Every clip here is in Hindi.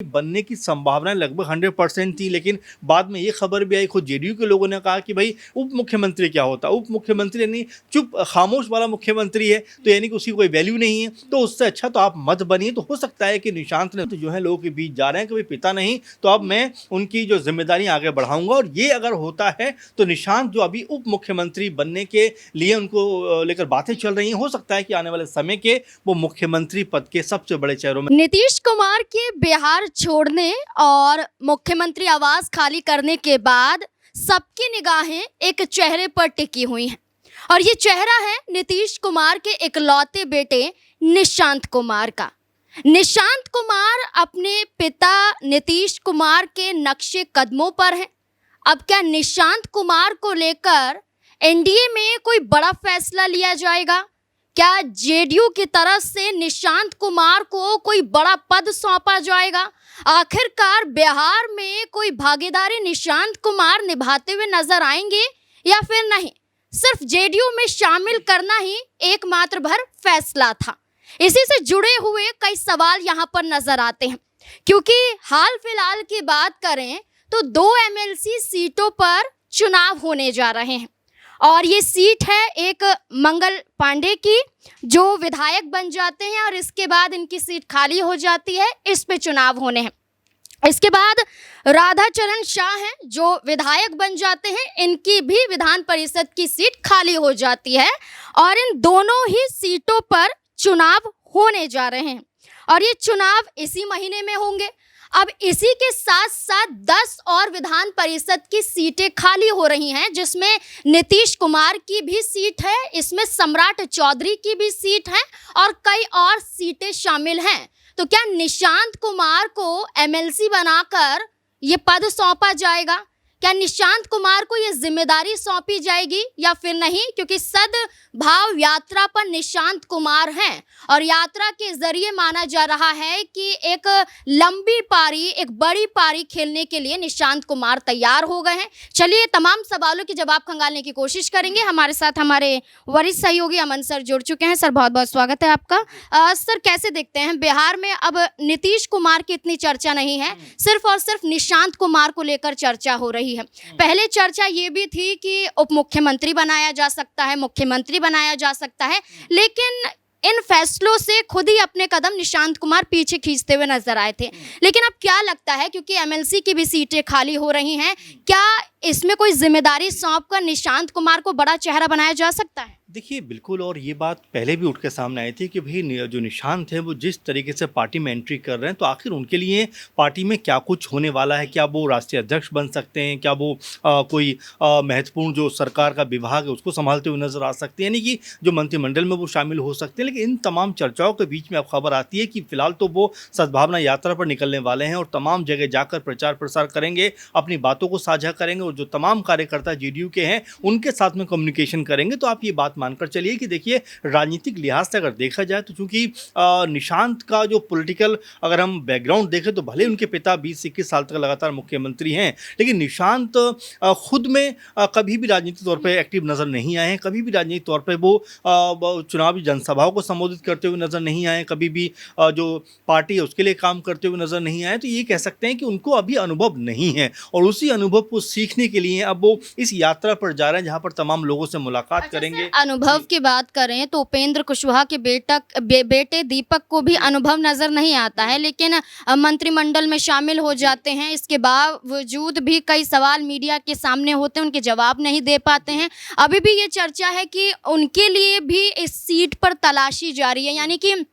बनने की संभावनाएं लगभग 100% थी, लेकिन बाद में ये खबर भी आई, खुद जेडीयू के लोगों ने कहा कि भाई उप मुख्यमंत्री क्या होता, उप मुख्यमंत्री यानी चुप खामोश वाला मुख्यमंत्री है, तो यानी कि उसकी कोई वैल्यू नहीं है, तो उससे अच्छा तो आप मत बनिए। तो हो सकता है कि निशांत ने तो जो है लोगों के बीच जा रहे हैं कि भाई पिता नहीं तो अब मैं उनकी जो जिम्मेदारी आगे बढ़ाऊंगा, और ये अगर होता है तो निशांत जो अभी उप मुख्यमंत्री बनने के लिए उनको लेकर बातें चल रही हैं, हो सकता है कि आने वाले समय के वो मुख्यमंत्री पद के सबसे बड़े चेहरों में। नीतीश कुमार के बिहार छोड़ने और मुख्यमंत्री आवास खाली करने के बाद सबकी निगाहें एक चेहरे पर टिकी हुई हैं और ये चेहरा है नीतीश कुमार के इकलौते बेटे निशांत कुमार का। निशांत कुमार अपने पिता नीतीश कुमार के नक्शे कदमों पर हैं। अब क्या निशांत कुमार को लेकर एनडीए में कोई बड़ा फैसला लिया जाएगा? क्या जेडीयू की तरफ से निशांत कुमार को कोई बड़ा पद सौंपा जाएगा? आखिरकार बिहार में कोई भागीदारी निशांत कुमार निभाते हुए नजर आएंगे या फिर नहीं? सिर्फ जेडीयू में शामिल करना ही एकमात्र भर फैसला था। इसी से जुड़े हुए कई सवाल यहाँ पर नजर आते हैं, क्योंकि हाल फिलहाल की बात करें तो 2 एमएलसी सीटों पर चुनाव होने जा रहे हैं और ये सीट है एक मंगल पांडे की, जो विधायक बन जाते हैं और इसके बाद इनकी सीट खाली हो जाती है, इस पे चुनाव होने हैं। इसके बाद राधाचरण शाह हैं जो विधायक बन जाते हैं, इनकी भी विधान परिषद की सीट खाली हो जाती है और इन दोनों ही सीटों पर चुनाव होने जा रहे हैं और ये चुनाव इसी महीने में होंगे। अब इसी के साथ साथ 10 और विधान परिषद की सीटें खाली हो रही हैं, जिसमें नीतीश कुमार की भी सीट है, इसमें सम्राट चौधरी की भी सीट है और कई और सीटें शामिल हैं। तो क्या निशांत कुमार को एमएलसी बनाकर ये पद सौंपा जाएगा? क्या निशांत कुमार को ये जिम्मेदारी सौंपी जाएगी या फिर नहीं? क्योंकि सद्भाव यात्रा पर निशांत कुमार हैं और यात्रा के जरिए माना जा रहा है कि एक लंबी पारी, एक बड़ी पारी खेलने के लिए निशांत कुमार तैयार हो गए हैं। चलिए तमाम सवालों के जवाब खंगालने की कोशिश करेंगे। हमारे साथ हमारे वरिष्ठ सहयोगी अमन सर जुड़ चुके हैं। सर बहुत बहुत स्वागत है आपका। सर कैसे देखते हैं बिहार में अब नीतीश कुमार की इतनी चर्चा नहीं है, सिर्फ और सिर्फ निशांत कुमार को लेकर चर्चा हो रही है। पहले चर्चा ये भी थी कि उप मुख्यमंत्री बनाया जा सकता है, मुख्यमंत्री बनाया जा सकता है, लेकिन इन फैसलों से खुद ही अपने कदम निशांत कुमार पीछे खींचते हुए नजर आए थे। लेकिन अब क्या लगता है, क्योंकि एमएलसी की भी सीटें खाली हो रही हैं, क्या इसमें कोई जिम्मेदारी सौंपकर निशांत कुमार को बड़ा चेहरा बनाया जा सकता है? देखिए बिल्कुल, और ये बात पहले भी उठ के सामने आई थी कि भाई जो निशांत है वो जिस तरीके से पार्टी में एंट्री कर रहे हैं, तो आखिर उनके लिए पार्टी में क्या कुछ होने वाला है। क्या वो राष्ट्रीय अध्यक्ष बन सकते हैं? क्या वो कोई महत्वपूर्ण जो सरकार का विभाग है उसको संभालते हुए नजर आ सकते हैं, यानी कि जो मंत्रिमंडल में वो शामिल हो सकते हैं। लेकिन इन तमाम चर्चाओं के बीच में अब खबर आती है कि फिलहाल तो वो सद्भावना यात्रा पर निकलने वाले हैं और तमाम जगह जाकर प्रचार प्रसार करेंगे, अपनी बातों को साझा करेंगे और जो तमाम कार्यकर्ता जेडीयू के हैं उनके साथ में कम्युनिकेशन करेंगे। तो आप ये बात मानकर चलिए कि देखिए राजनीतिक लिहाज से अगर देखा जाए तो चूंकि निशांत का जो पॉलिटिकल अगर हम बैकग्राउंड देखें तो भले उनके पिता 20 से 21 साल तक लगातार मुख्यमंत्री हैं, लेकिन निशांत खुद में कभी भी राजनीतिक तौर पे एक्टिव नज़र नहीं आए हैं। कभी भी राजनीतिक तौर पे वो चुनावी जनसभाओं को संबोधित करते हुए नज़र नहीं आए, कभी भी जो पार्टी है उसके लिए काम करते हुए नज़र नहीं आए। तो ये कह सकते हैं कि उनको अभी अनुभव नहीं है और उसी अनुभव को सीखने के लिए अब वो इस यात्रा पर जा रहे हैं जहाँ पर तमाम लोगों से मुलाकात करेंगे। अनुभव की बात करें तो उपेंद्र कुशवाहा के बेटे दीपक को भी अनुभव नजर नहीं आता है, लेकिन मंत्रिमंडल में शामिल हो जाते हैं। इसके बावजूद भी कई सवाल मीडिया के सामने होते हैं, उनके जवाब नहीं दे पाते हैं। अभी भी ये चर्चा है कि उनके लिए भी इस सीट पर तलाशी जारी है, यानी कि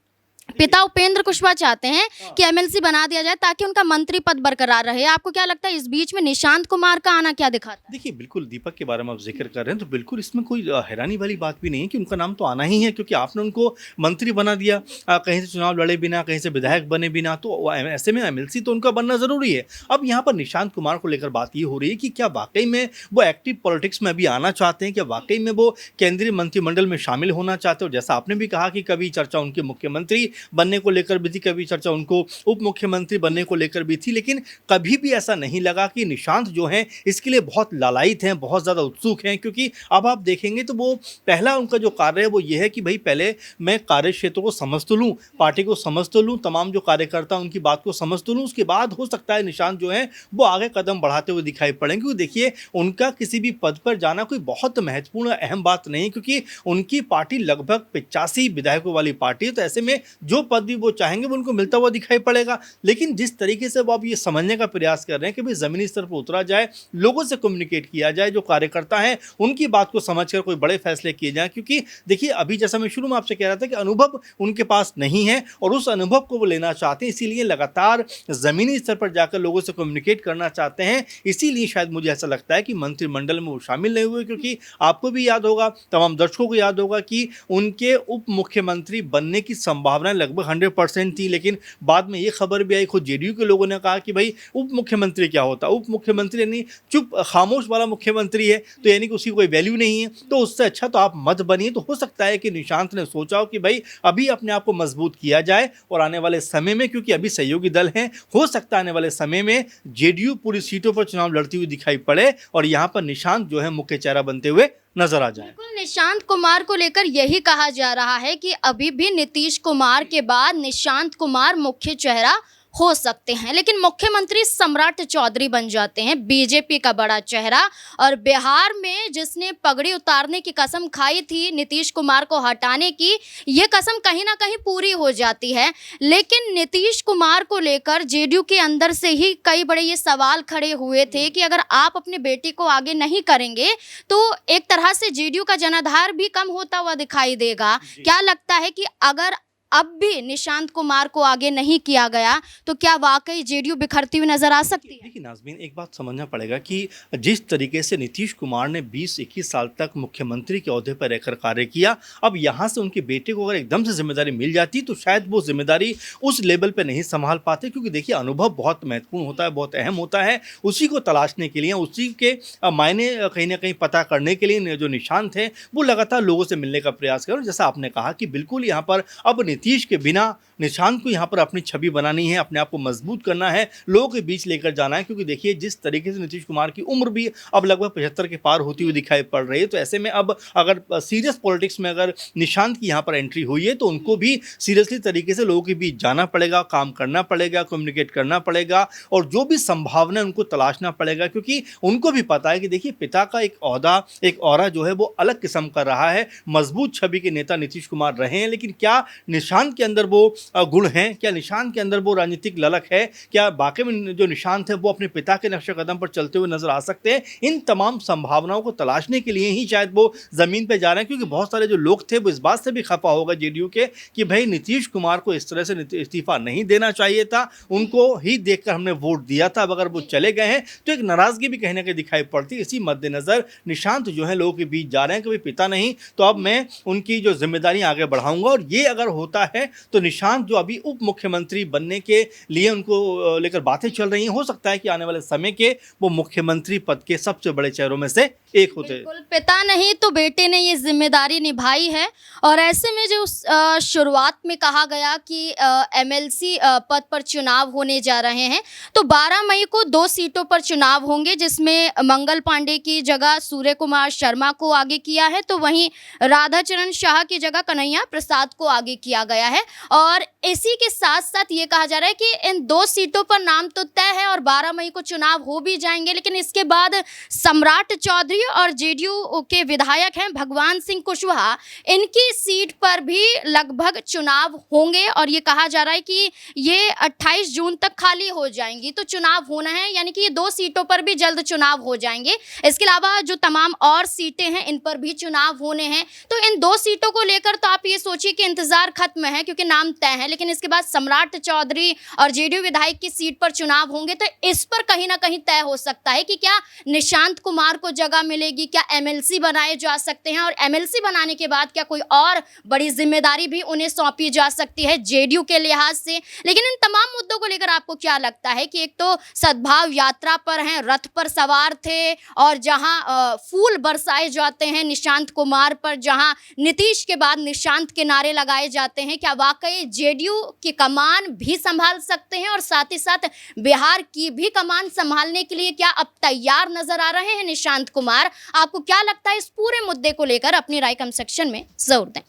पिता उपेंद्र कुशवाहा चाहते हैं कि एमएलसी बना दिया जाए ताकि उनका मंत्री पद बरकरार रहे। आपको क्या लगता है इस बीच में निशांत कुमार का आना क्या दिखाता है? देखिए बिल्कुल, दीपक के बारे में आप जिक्र कर रहे हैं तो बिल्कुल इसमें कोई हैरानी वाली बात भी नहीं है कि उनका नाम तो आना ही है, क्योंकि आपने उनको मंत्री बना दिया, कहीं से चुनाव लड़े बिना, कहीं से विधायक बने बिना, तो ऐसे में एमएलसी तो उनका बनना ज़रूरी है। अब यहाँ पर निशांत कुमार को लेकर बात ये हो रही है कि क्या वाकई में वो एक्टिव पॉलिटिक्स में अभी आना चाहते हैं, क्या वाकई में वो केंद्रीय मंत्रिमंडल में शामिल होना चाहते हो। जैसा आपने भी कहा कि कभी चर्चा उनके मुख्यमंत्री बनने को लेकर भी थी, कभी चर्चा उनको उप मुख्यमंत्री बनने को लेकर भी थी, लेकिन कभी भी ऐसा नहीं लगा कि निशांत जो हैं इसके लिए बहुत लालायित हैं, बहुत ज़्यादा उत्सुक हैं। क्योंकि अब आप देखेंगे तो वो पहला उनका जो कार्य है वो ये है कि भाई पहले मैं कार्य क्षेत्र को समझ तो लूँ, पार्टी को समझ तो लूँ, तमाम जो कार्यकर्ता उनकी बात को समझ तो लूँ, उसके बाद हो सकता है निशांत जो है वो आगे कदम बढ़ाते हुए दिखाई पड़ेंगे। क्योंकि देखिए उनका किसी भी पद पर जाना कोई बहुत महत्वपूर्ण अहम बात नहीं, क्योंकि उनकी पार्टी लगभग 85 विधायकों वाली पार्टी है। तो ऐसे में जो पद भी वो चाहेंगे वो उनको मिलता हुआ दिखाई पड़ेगा। लेकिन जिस तरीके से वो अब ये समझने का प्रयास कर रहे हैं कि भाई ज़मीनी स्तर पर उतरा जाए, लोगों से कम्युनिकेट किया जाए, जो कार्यकर्ता हैं उनकी बात को समझकर कोई बड़े फैसले किए जाएं। क्योंकि देखिए अभी जैसा मैं शुरू में आपसे कह रहा था कि अनुभव उनके पास नहीं है और उस अनुभव को वो लेना चाहते हैं, इसीलिए लगातार ज़मीनी स्तर पर जाकर लोगों से कम्युनिकेट करना चाहते हैं। इसीलिए शायद मुझे ऐसा लगता है कि मंत्रिमंडल में वो शामिल नहीं हुए, क्योंकि आपको भी याद होगा, तमाम दर्शकों को याद होगा कि उनके उप मुख्यमंत्री बनने की संभावना लगभग 100% थी। लेकिन बाद में ये खबर भी आई, खुद जेडीयू के लोगों ने कहा कि भाई उप मुख्यमंत्री क्या होता, उप मुख्यमंत्री यानी चुप खामोश वाला मुख्यमंत्री है, तो यानी कि उसकी कोई वैल्यू नहीं है, तो उससे अच्छा तो आप मत बनिए। तो हो सकता है कि निशांत ने सोचा हो कि भाई अभी अपने आप को मजबूत किया जाए और आने वाले समय में, क्योंकि अभी सहयोगी दल हैं, हो सकता है आने वाले समय में जेडीयू पूरी सीटों पर चुनाव लड़ती हुई दिखाई पड़े और यहाँ पर निशांत जो है मुख्य चेहरा बनते हुए नजर आ जाए। बिल्कुल, निशांत कुमार को लेकर यही कहा जा रहा है कि अभी भी नीतीश कुमार के बाद निशांत कुमार मुख्य चेहरा हो सकते हैं, लेकिन मुख्यमंत्री सम्राट चौधरी बन जाते हैं, बीजेपी का बड़ा चेहरा। और बिहार में जिसने पगड़ी उतारने की कसम खाई थी नीतीश कुमार को हटाने की, ये कसम कहीं ना कहीं पूरी हो जाती है। लेकिन नीतीश कुमार को लेकर जेडीयू के अंदर से ही कई बड़े ये सवाल खड़े हुए थे कि अगर आप अपने बेटे को आगे नहीं करेंगे तो एक तरह से जेडीयू का जनाधार भी कम होता हुआ दिखाई देगा। क्या लगता है कि अगर अब भी निशांत कुमार को आगे नहीं किया गया तो क्या वाकई जेडीयू बिखरती हुई नजर आ सकती है? देखिए नाज़मीन, एक बात समझना पड़ेगा कि जिस तरीके से नीतीश कुमार ने 20-21 साल तक मुख्यमंत्री के ओहदे पर रहकर कार्य किया, अब यहाँ से उनके बेटे को अगर एकदम से जिम्मेदारी मिल जाती तो शायद वो जिम्मेदारी उस लेवल पे नहीं संभाल पाते। क्योंकि देखिए अनुभव बहुत महत्वपूर्ण होता है, बहुत अहम होता है। उसी को तलाशने के लिए, उसी के मायने कहीं ना कहीं पता करने के लिए जो निशांत हैं वो लगातार लोगों से मिलने का प्रयास करें। जैसा आपने कहा कि बिल्कुल यहाँ पर अब नीतीश के बिना निशांत को यहाँ पर अपनी छवि बनानी है, अपने आप को मजबूत करना है, लोगों के बीच लेकर जाना है। क्योंकि देखिए जिस तरीके से नीतीश कुमार की उम्र भी अब लगभग 75 के पार होती हुई दिखाई पड़ रही है, तो ऐसे में अब अगर सीरियस पॉलिटिक्स में अगर निशांत की यहाँ पर एंट्री हुई है तो उनको भी सीरियसली तरीके से लोगों के बीच जाना पड़ेगा, काम करना पड़ेगा, कम्युनिकेट करना पड़ेगा और जो भी संभावना उनको तलाशना पड़ेगा। क्योंकि उनको भी पता है कि देखिए पिता का एक ओहदा, एक ऑरा जो है वो अलग किस्म का रहा है। मजबूत छवि के नेता नीतीश कुमार रहे हैं, लेकिन क्या निशांत के अंदर वो गुण हैं, क्या निशांत के अंदर वो राजनीतिक ललक है, क्या वाकई में जो निशांत है वो अपने पिता के नक्शे कदम पर चलते हुए नजर आ सकते हैं? इन तमाम संभावनाओं को तलाशने के लिए ही शायद वो जमीन पे जा रहे हैं। क्योंकि बहुत सारे जो लोग थे वो इस बात से भी खफा होगा जेडीयू के कि भाई नीतीश कुमार को इस तरह से इस्तीफा नहीं देना चाहिए था, उनको ही देखकर हमने वोट दिया था, अब अगर वो चले गए हैं तो एक नाराजगी भी कहीं ना कहीं दिखाई पड़ती है। इसी मद्देनजर निशांत जो है लोगों के बीच जा रहे हैं कि भाई पिता नहीं तो अब मैं उनकी जो जिम्मेदारी आगे बढ़ाऊंगा। और ये अगर होता है तो निशांत जो अभी उप मुख्यमंत्री बनने के लिए उनको लेकर बातें चल रही हैं, हो सकता है कि आने वाले समय के वो मुख्यमंत्री पद के सबसे बड़े चेहरों में से एक होते हैं। बिल्कुल, पिता नहीं तो बेटे ने ये जिम्मेदारी निभाई है। और ऐसे में जो शुरुआत में कहा गया कि एमएलसी पद पर चुनाव होने जा रहे हैं, तो 12 मई को 2 सीटों पर चुनाव होंगे, जिसमें मंगल पांडे की जगह सूर्य कुमार शर्मा को आगे किया है, तो वहीं राधाचरण शाह की जगह कन्हैया प्रसाद को आगे किया गया है। और इसी के साथ साथ ये कहा जा रहा है कि इन 2 सीटों पर नाम तो तय है और 12 मई को चुनाव हो भी जाएंगे, लेकिन इसके बाद सम्राट चौधरी और जेडीयू के विधायक हैं भगवान सिंह कुशवाहा, इनकी सीट पर भी लगभग चुनाव होंगे। और ये कहा जा रहा है कि ये 28 जून तक खाली हो जाएंगी, तो चुनाव होना है, यानी कि ये 2 सीटों पर भी जल्द चुनाव हो जाएंगे। इसके अलावा जो तमाम और सीटें हैं इन पर भी चुनाव होने हैं। तो इन 2 सीटों को लेकर तो आप ये सोचिए कि इंतजार खत्म है, क्योंकि नाम तय है। लेकिन इसके बाद सम्राट चौधरी और जेडीयू विधायक की सीट पर चुनाव होंगे, तो इस पर कहीं ना कहीं तय हो सकता है कि क्या निशांत कुमार को जगह मिलेगी, क्या एमएलसी बनाए जा सकते हैं, और एमएलसी बनाने के बाद क्या कोई और बड़ी जिम्मेदारी भी उन्हें सौंपी जा सकती है जेडीयू के लिहाज से। लेकिन इन तमाम मुद्दों को लेकर आपको क्या लगता है कि एक तो सद्भाव यात्रा पर हैं, रथ पर सवार थे और जहां फूल बरसाए जाते हैं निशांत कुमार पर, जहां नीतीश के बाद निशांत के नारे लगाए जाते हैं, क्या वाकई जेडीयू जेडीयू की कमान भी संभाल सकते हैं और साथ ही साथ बिहार की भी कमान संभालने के लिए क्या अब तैयार नजर आ रहे हैं निशांत कुमार? आपको क्या लगता है इस पूरे मुद्दे को लेकर? अपनी राय कमेंट सेक्शन में जरूर दें।